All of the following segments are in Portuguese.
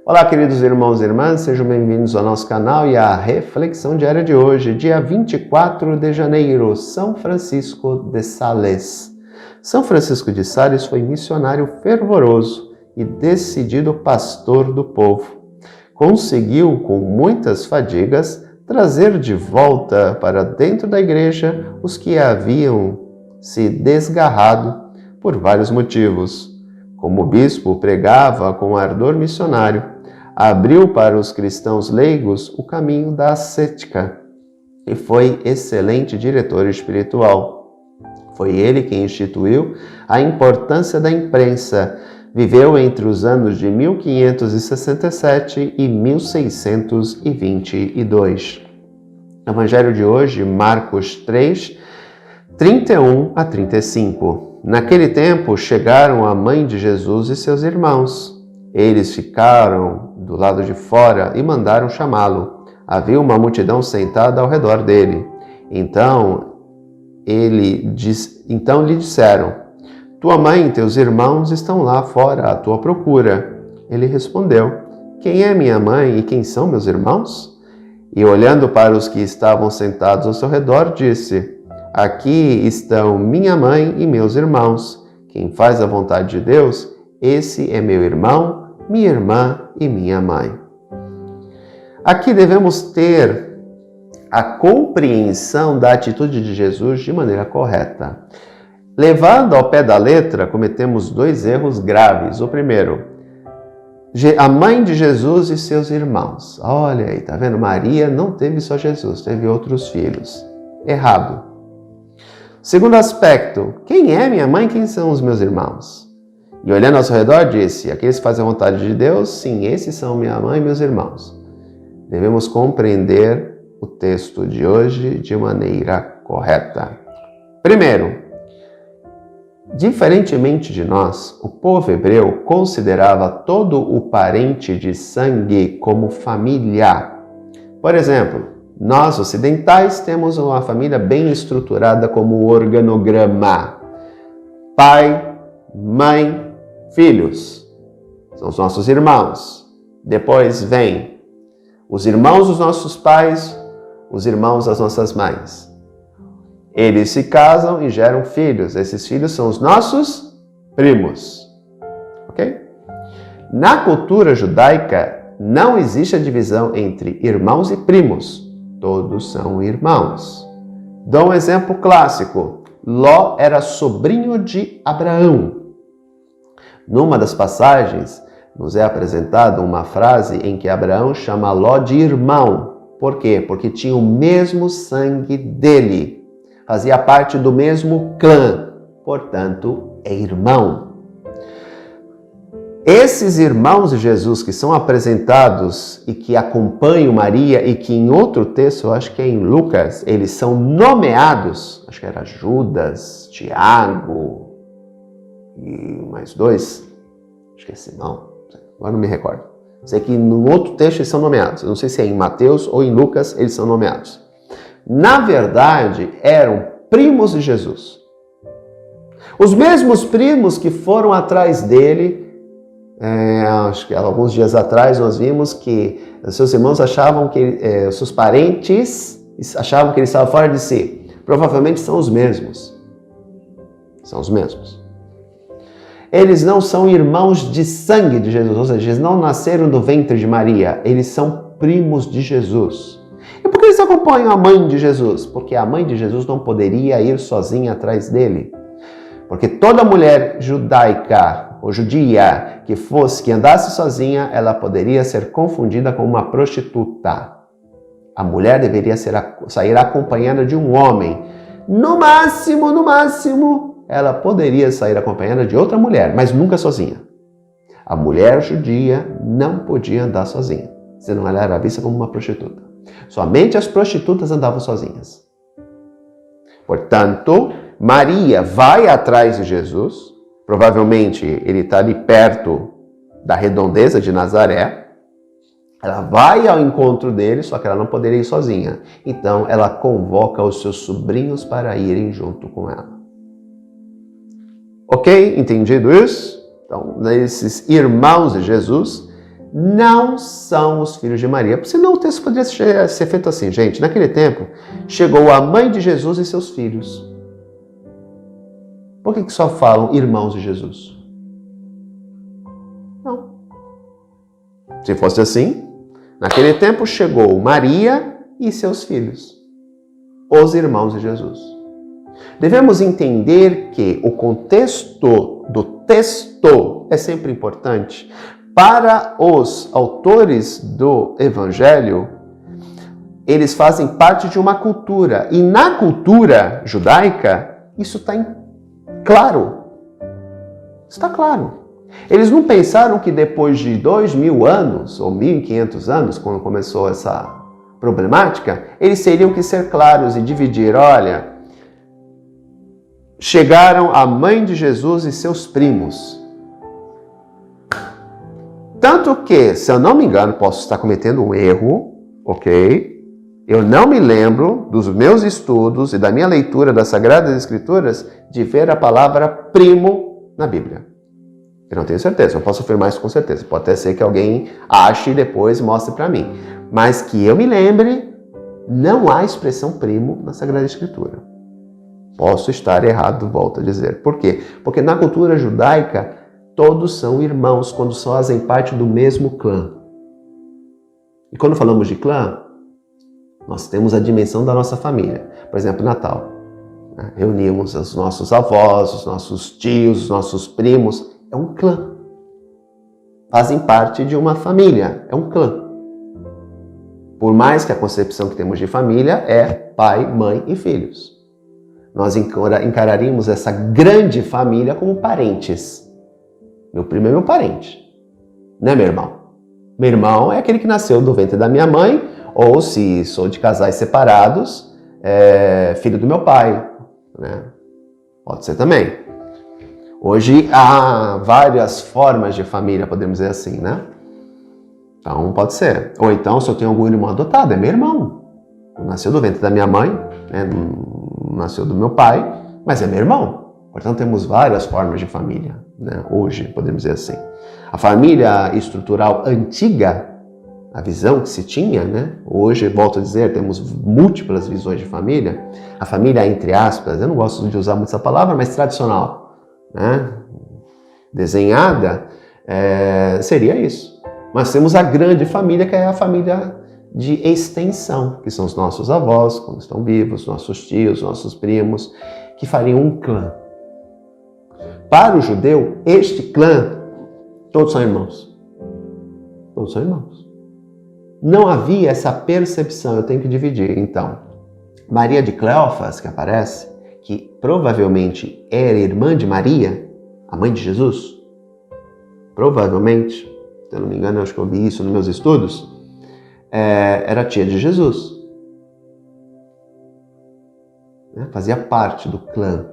Olá, queridos irmãos e irmãs, sejam bem-vindos ao nosso canal e à reflexão diária de hoje, dia 24 de janeiro, São Francisco de Sales. São Francisco de Sales foi missionário fervoroso e decidido pastor do povo. Conseguiu, com muitas fadigas, trazer de volta para dentro da igreja os que haviam se desgarrado por vários motivos. Como bispo, pregava com ardor missionário, abriu para os cristãos leigos o caminho da ascética e foi excelente diretor espiritual. Foi ele quem instituiu a importância da imprensa. Viveu entre os anos de 1567 e 1622. Evangelho de hoje, Marcos 3, 31 a 35. Naquele tempo chegaram a mãe de Jesus e seus irmãos. Eles ficaram do lado de fora e mandaram chamá-lo. Havia uma multidão sentada ao redor dele. Então lhe disseram: tua mãe e teus irmãos estão lá fora à tua procura. Ele respondeu: quem é minha mãe e quem são meus irmãos? E olhando para os que estavam sentados ao seu redor, disse: aqui estão minha mãe e meus irmãos. Quem faz a vontade de Deus, esse é meu irmão, minha irmã e minha mãe. Aqui devemos ter a compreensão da atitude de Jesus de maneira correta. Levando ao pé da letra, cometemos dois erros graves. O primeiro, a mãe de Jesus e seus irmãos. Olha aí, tá vendo? Maria não teve só Jesus, teve outros filhos. Errado. Segundo aspecto, quem é minha mãe e quem são os meus irmãos? E olhando ao seu redor, disse: aqueles que fazem a vontade de Deus, sim, esses são minha mãe e meus irmãos. Devemos compreender o texto de hoje de maneira correta. Primeiro, diferentemente de nós, o povo hebreu considerava todo o parente de sangue como família. Por exemplo, nós ocidentais temos uma família bem estruturada como organograma. Pai, mãe, filhos. São os nossos irmãos. Depois vem os irmãos dos nossos pais, os irmãos das nossas mães. Eles se casam e geram filhos. Esses filhos são os nossos primos. Ok? Na cultura judaica, não existe a divisão entre irmãos e primos. Todos são irmãos. Dou um exemplo clássico. Ló era sobrinho de Abraão. Numa das passagens, nos é apresentada uma frase em que Abraão chama Ló de irmão. Por quê? Porque tinha o mesmo sangue dele. Fazia parte do mesmo clã, portanto, é irmão. Esses irmãos de Jesus que são apresentados e que acompanham Maria e que em outro texto, eu acho que é em Lucas, eles são nomeados, acho que era Judas, Tiago e mais dois, acho que é Simão, agora não me recordo. Sei que no outro texto eles são nomeados, eu não sei se é em Mateus ou em Lucas eles são nomeados. Na verdade, eram primos de Jesus. Os mesmos primos que foram atrás dele, acho que alguns dias atrás nós vimos que seus irmãos achavam que, seus parentes achavam que ele estava fora de si. Provavelmente são os mesmos. São os mesmos. Eles não são irmãos de sangue de Jesus, ou seja, eles não nasceram do ventre de Maria, eles são primos de Jesus. E por que eles acompanham a mãe de Jesus? Porque a mãe de Jesus não poderia ir sozinha atrás dele. Porque toda mulher judaica ou judia que andasse sozinha, ela poderia ser confundida com uma prostituta. A mulher deveria sair acompanhada de um homem. No máximo, ela poderia sair acompanhada de outra mulher, mas nunca sozinha. A mulher judia não podia andar sozinha, senão ela era vista como uma prostituta. Somente as prostitutas andavam sozinhas. Portanto, Maria vai atrás de Jesus. Provavelmente ele está ali perto da redondeza de Nazaré. Ela vai ao encontro dele, só que ela não poderia ir sozinha. Então ela convoca os seus sobrinhos para irem junto com ela. Ok? Entendido isso? Então, esses irmãos de Jesus não são os filhos de Maria. Senão o texto poderia ser feito assim, gente. Naquele tempo, chegou a mãe de Jesus e seus filhos. Por que só falam irmãos de Jesus? Não. Se fosse assim, naquele tempo chegou Maria e seus filhos, os irmãos de Jesus. Devemos entender que o contexto do texto é sempre importante. Para os autores do Evangelho, eles fazem parte de uma cultura. E na cultura judaica, isso está claro. Está claro. Eles não pensaram que depois de 2.000 anos, ou 1.500 anos, quando começou essa problemática, eles teriam que ser claros e dividir. Olha, chegaram a mãe de Jesus e seus primos. Tanto que, se eu não me engano, posso estar cometendo um erro, ok? Eu não me lembro dos meus estudos e da minha leitura das Sagradas Escrituras de ver a palavra primo na Bíblia. Eu não tenho certeza, eu posso afirmar isso com certeza. Pode até ser que alguém ache e depois mostre para mim. Mas que eu me lembre, não há expressão primo na Sagrada Escritura. Posso estar errado, volto a dizer. Por quê? Porque na cultura judaica, todos são irmãos quando fazem parte do mesmo clã. E quando falamos de clã, nós temos a dimensão da nossa família. Por exemplo, Natal. Reunimos os nossos avós, os nossos tios, os nossos primos. É um clã. Fazem parte de uma família. É um clã. Por mais que a concepção que temos de família é pai, mãe e filhos. Nós encararíamos essa grande família como parentes. Meu primo é meu parente. Não é meu irmão. Meu irmão é aquele que nasceu do ventre da minha mãe, ou se sou de casais separados, é filho do meu pai. Né? Pode ser também. Hoje há várias formas de família, podemos dizer assim, né? Então pode ser. Ou então, se eu tenho algum irmão adotado, é meu irmão. Nasceu do ventre da minha mãe, né? Nasceu do meu pai, mas é meu irmão. Portanto, temos várias formas de família, né? Hoje, podemos dizer assim. A família estrutural antiga, a visão que se tinha, né? Hoje, volto a dizer, temos múltiplas visões de família. A família, entre aspas, eu não gosto de usar muito essa palavra, mas tradicional, né? Desenhada, seria isso. Mas temos a grande família, que é a família de extensão, que são os nossos avós, quando estão vivos, nossos tios, nossos primos, que fariam um clã. Para o judeu, este clã, todos são irmãos. Todos são irmãos. Não havia essa percepção, eu tenho que dividir. Então, Maria de Cleófas, que aparece, que provavelmente era irmã de Maria, a mãe de Jesus, provavelmente, se eu não me engano, eu acho que eu vi isso nos meus estudos, era tia de Jesus. Fazia parte do clã.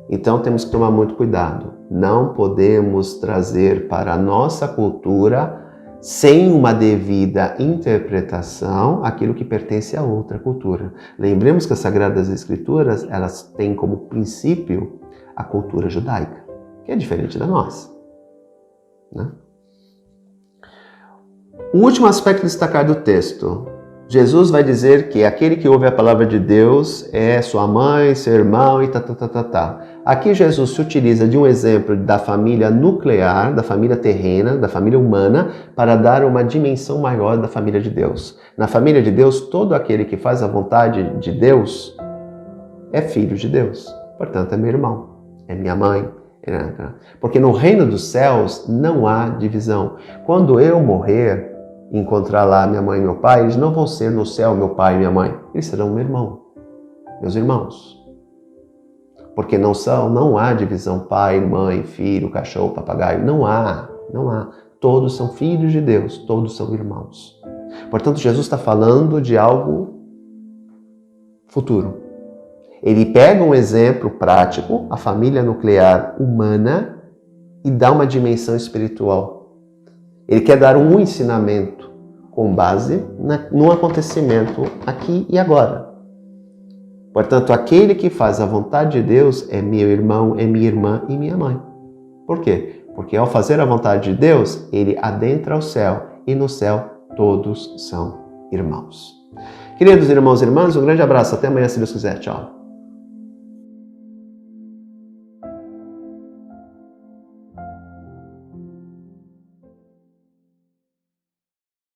Então temos que tomar muito cuidado. Não podemos trazer para a nossa cultura, sem uma devida interpretação, aquilo que pertence a outra cultura. Lembremos que as Sagradas Escrituras, elas têm como princípio a cultura judaica, que é diferente da nossa. Né? O último aspecto destacado do texto. Jesus vai dizer que aquele que ouve a palavra de Deus é sua mãe, seu irmão e tá. Aqui Jesus se utiliza de um exemplo da família nuclear, da família terrena, da família humana, para dar uma dimensão maior da família de Deus. Na família de Deus, todo aquele que faz a vontade de Deus é filho de Deus. Portanto, é meu irmão, é minha mãe. Porque no reino dos céus não há divisão. Quando eu morrer, encontrar lá minha mãe e meu pai, eles não vão ser no céu meu pai e minha mãe. Eles serão meu irmão, meus irmãos. Porque não há divisão pai, mãe, filho, cachorro, papagaio. Não há. Todos são filhos de Deus, todos são irmãos. Portanto, Jesus está falando de algo futuro. Ele pega um exemplo prático, a família nuclear humana, e dá uma dimensão espiritual. Ele quer dar um ensinamento com base num acontecimento aqui e agora. Portanto, aquele que faz a vontade de Deus é meu irmão, é minha irmã e minha mãe. Por quê? Porque ao fazer a vontade de Deus, ele adentra o céu e no céu todos são irmãos. Queridos irmãos e irmãs, um grande abraço. Até amanhã, se Deus quiser. Tchau.